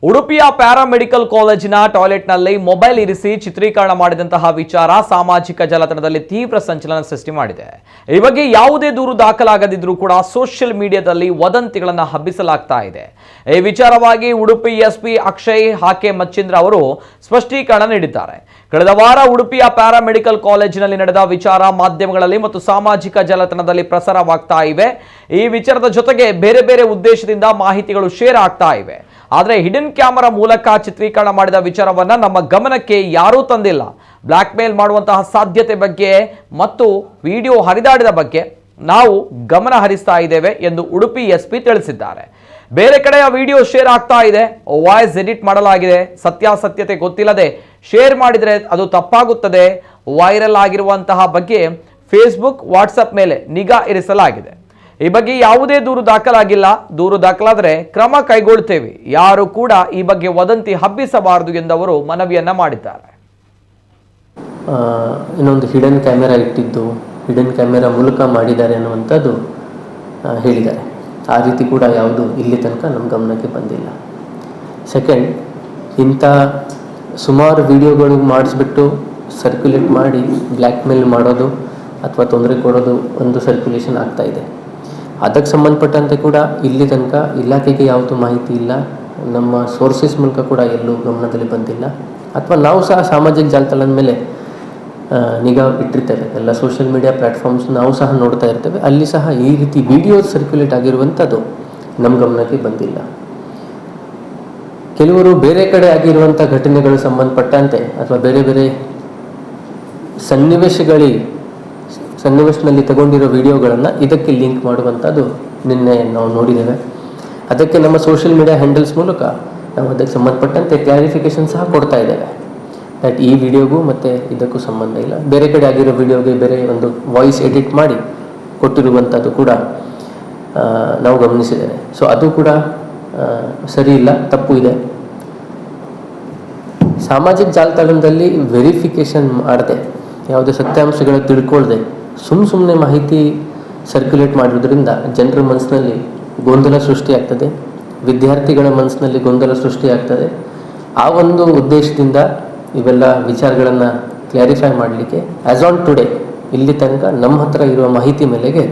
ಉಡುಪಿಯ ಪ್ಯಾರಾಮೆಡಿಕಲ್ ಕಾಲೇಜಿನ ಟಾಯ್ಲೆಟ್ನಲ್ಲಿ ಮೊಬೈಲ್ ಇರಿಸಿ ಚಿತ್ರೀಕರಣ ಮಾಡಿದಂತಹ ವಿಚಾರ ಸಾಮಾಜಿಕ ಜಾಲತಾಣದಲ್ಲಿ ತೀವ್ರ ಸಂಚಲನ ಸೃಷ್ಟಿ ಮಾಡಿದೆ. ಈ ಬಗ್ಗೆ ಯಾವುದೇ ದೂರು ದಾಖಲಾಗದಿದ್ರೂ ಕೂಡ ಸೋಷಿಯಲ್ ಮೀಡಿಯಾದಲ್ಲಿ ವದಂತಿಗಳನ್ನು ಹಬ್ಬಿಸಲಾಗ್ತಾ ಇದೆ. ಈ ವಿಚಾರವಾಗಿ ಉಡುಪಿ ಎಸ್ಪಿ ಅಕ್ಷಯ್ ಹಾಕೆ ಮಚ್ಚಿಂದ್ರ ಅವರು ಸ್ಪಷ್ಟೀಕರಣ ನೀಡಿದ್ದಾರೆ. ಕಳೆದ ವಾರ ಉಡುಪಿಯ ಪ್ಯಾರಾಮೆಡಿಕಲ್ ಕಾಲೇಜಿನಲ್ಲಿ ನಡೆದ ವಿಚಾರ ಮಾಧ್ಯಮಗಳಲ್ಲಿ ಮತ್ತು ಸಾಮಾಜಿಕ ಜಾಲತಾಣದಲ್ಲಿ ಪ್ರಸಾರವಾಗ್ತಾ ಇವೆ. ಈ ವಿಚಾರದ ಜೊತೆಗೆ ಬೇರೆ ಬೇರೆ ಉದ್ದೇಶದಿಂದ ಮಾಹಿತಿಗಳು ಶೇರ್ ಆಗ್ತಾ ಇವೆ. ಆದರೆ ಹಿಡನ್ ಕ್ಯಾಮೆರಾ ಮೂಲಕ ಚಿತ್ರೀಕರಣ ಮಾಡಿದ ವಿಚಾರವನ್ನ ನಮ್ಮ ಗಮನಕ್ಕೆ ಯಾರೂ ತಂದಿಲ್ಲ. ಬ್ಲಾಕ್ ಮೇಲ್ ಮಾಡುವಂತಹ ಸಾಧ್ಯತೆ ಬಗ್ಗೆ ಮತ್ತು ವಿಡಿಯೋ ಹರಿದಾಡಿದ ಬಗ್ಗೆ ನಾವು ಗಮನ ಹರಿಸ್ತಾ ಇದ್ದೇವೆ ಎಂದು ಉಡುಪಿ ಎಸ್ಪಿ ತಿಳಿಸಿದ್ದಾರೆ. ಬೇರೆ ಕಡೆಯ ವಿಡಿಯೋ ಶೇರ್ ಆಗ್ತಾ ಇದೆ, ವಾಯ್ಸ್ ಎಡಿಟ್ ಮಾಡಲಾಗಿದೆ, ಸತ್ಯಾಸತ್ಯತೆ ಗೊತ್ತಿಲ್ಲದೆ ಶೇರ್ ಮಾಡಿದರೆ ಅದು ತಪ್ಪಾಗುತ್ತದೆ. ವೈರಲ್ ಆಗಿರುವಂತಹ ಬಗ್ಗೆ ಫೇಸ್ಬುಕ್, ವಾಟ್ಸಪ್ ಮೇಲೆ ನಿಗಾ ಇರಿಸಲಾಗಿದೆ. ಈ ಬಗ್ಗೆ ಯಾವುದೇ ದೂರು ದಾಖಲಾಗಿಲ್ಲ. ದೂರು ದಾಖಲಾದರೆ ಕ್ರಮ ಕೈಗೊಳ್ಳುತ್ತೇವೆ. ಯಾರು ಕೂಡ ಈ ಬಗ್ಗೆ ವದಂತಿ ಹಬ್ಬಿಸಬಾರದು ಎಂದವರು ಮನವಿಯನ್ನ ಮಾಡಿದ್ದಾರೆ. ಇನ್ನೊಂದು ಹಿಡನ್ ಕ್ಯಾಮೆರಾ ಇಟ್ಟಿದ್ದು, ಹಿಡನ್ ಕ್ಯಾಮೆರಾ ಮೂಲಕ ಮಾಡಿದ್ದಾರೆ ಅನ್ನುವಂಥದ್ದು ಹೇಳಿದ್ದಾರೆ. ಆ ರೀತಿ ಕೂಡ ಯಾವುದು ಇಲ್ಲಿ ತನಕ ನಮ್ಮ ಗಮನಕ್ಕೆ ಬಂದಿಲ್ಲ. ಸೆಕೆಂಡ್, ಇಂಥ ಸುಮಾರು ವಿಡಿಯೋಗಳು ಮಾಡಿಸ್ಬಿಟ್ಟು ಸರ್ಕ್ಯುಲೇಟ್ ಮಾಡಿ ಬ್ಲ್ಯಾಕ್ ಮೇಲ್ ಮಾಡೋದು ಅಥವಾ ತೊಂದರೆ ಕೊಡೋದು ಒಂದು ಸರ್ಕ್ಯುಲೇಷನ್ ಆಗ್ತಾ ಇದೆ. ಅದಕ್ಕೆ ಸಂಬಂಧಪಟ್ಟಂತೆ ಕೂಡ ಇಲ್ಲಿ ತನಕ ಇಲಾಖೆಗೆ ಯಾವುದು ಮಾಹಿತಿ ಇಲ್ಲ. ನಮ್ಮ ಸೋರ್ಸಸ್ ಮೂಲಕ ಕೂಡ ಎಲ್ಲೂ ಗಮನದಲ್ಲಿ ಬಂದಿಲ್ಲ. ಅಥವಾ ನಾವು ಸಹ ಸಾಮಾಜಿಕ ಜಾಲತಾಣದ ಮೇಲೆ ನಿಗಾ ಇಟ್ಟಿರ್ತೇವೆ. ಎಲ್ಲ ಸೋಷಿಯಲ್ ಮೀಡಿಯಾ ಪ್ಲ್ಯಾಟ್ಫಾರ್ಮ್ಸ್ ನಾವು ಸಹ ನೋಡ್ತಾ ಇರ್ತೇವೆ. ಅಲ್ಲಿ ಸಹ ಈ ರೀತಿ ವಿಡಿಯೋ ಸರ್ಕ್ಯುಲೇಟ್ ಆಗಿರುವಂಥದ್ದು ನಮ್ಮ ಗಮನಕ್ಕೆ ಬಂದಿಲ್ಲ. ಕೆಲವರು ಬೇರೆ ಕಡೆ ಆಗಿರುವಂಥ ಘಟನೆಗಳು ಸಂಬಂಧಪಟ್ಟಂತೆ ಅಥವಾ ಬೇರೆ ಬೇರೆ ಸನ್ನಿವೇಶದಲ್ಲಿ ತಗೊಂಡಿರೋ ವಿಡಿಯೋಗಳನ್ನು ಇದಕ್ಕೆ ಲಿಂಕ್ ಮಾಡುವಂಥದ್ದು ನಿನ್ನೆ ನಾವು ನೋಡಿದ್ದೇವೆ. ಅದಕ್ಕೆ ನಮ್ಮ ಸೋಷಿಯಲ್ ಮೀಡಿಯಾ ಹ್ಯಾಂಡಲ್ಸ್ ಮೂಲಕ ನಾವು ಅದಕ್ಕೆ ಸಂಬಂಧಪಟ್ಟಂತೆ ಕ್ಲಾರಿಫಿಕೇಶನ್ ಸಹ ಕೊಡ್ತಾ ಇದ್ದೇವೆ. ದಟ್ ಈ ವಿಡಿಯೋಗೂ ಮತ್ತು ಇದಕ್ಕೂ ಸಂಬಂಧ ಇಲ್ಲ. ಬೇರೆ ಕಡೆ ಆಗಿರೋ ವಿಡಿಯೋಗೆ ಬೇರೆ ಒಂದು ವಾಯ್ಸ್ ಎಡಿಟ್ ಮಾಡಿ ಕೊಟ್ಟಿರುವಂಥದ್ದು ಕೂಡ ನಾವು ಗಮನಿಸಿದ್ದೇವೆ. ಸೊ ಅದು ಕೂಡ ಸರಿ ಇಲ್ಲ, ತಪ್ಪು ಇದೆ. ಸಾಮಾಜಿಕ ಜಾಲತಾಣದಲ್ಲಿ ವೆರಿಫಿಕೇಷನ್ ಮಾಡದೆ, ಯಾವುದೇ ಸತ್ಯಾಂಶಗಳು ತಿಳ್ಕೊಳ್ದೆ ಸುಮ್ಮನೆ ಮಾಹಿತಿ ಸರ್ಕ್ಯುಲೇಟ್ ಮಾಡಿರೋದ್ರಿಂದ ಜನರ ಮನಸ್ಸಿನಲ್ಲಿ ಗೊಂದಲ ಸೃಷ್ಟಿಯಾಗ್ತದೆ, ವಿದ್ಯಾರ್ಥಿಗಳ ಮನಸ್ಸಿನಲ್ಲಿ ಗೊಂದಲ ಸೃಷ್ಟಿಯಾಗ್ತದೆ. ಆ ಒಂದು ಉದ್ದೇಶದಿಂದ ಇವೆಲ್ಲ ವಿಚಾರಗಳನ್ನು ಕ್ಲಾರಿಫೈ ಮಾಡಲಿಕ್ಕೆ ಆ್ಯಸ್ ಆನ್ ಟುಡೇ ಇಲ್ಲಿ ತನಕ ನಮ್ಮ ಹತ್ರ ಇರುವ ಮಾಹಿತಿ ಮೇಲೆಗೆ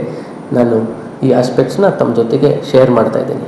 ನಾನು ಈ ಆಸ್ಪೆಕ್ಟ್ಸ್ನ ತಮ್ಮ ಜೊತೆಗೆ ಶೇರ್ ಮಾಡ್ತಾ ಇದ್ದೀನಿ.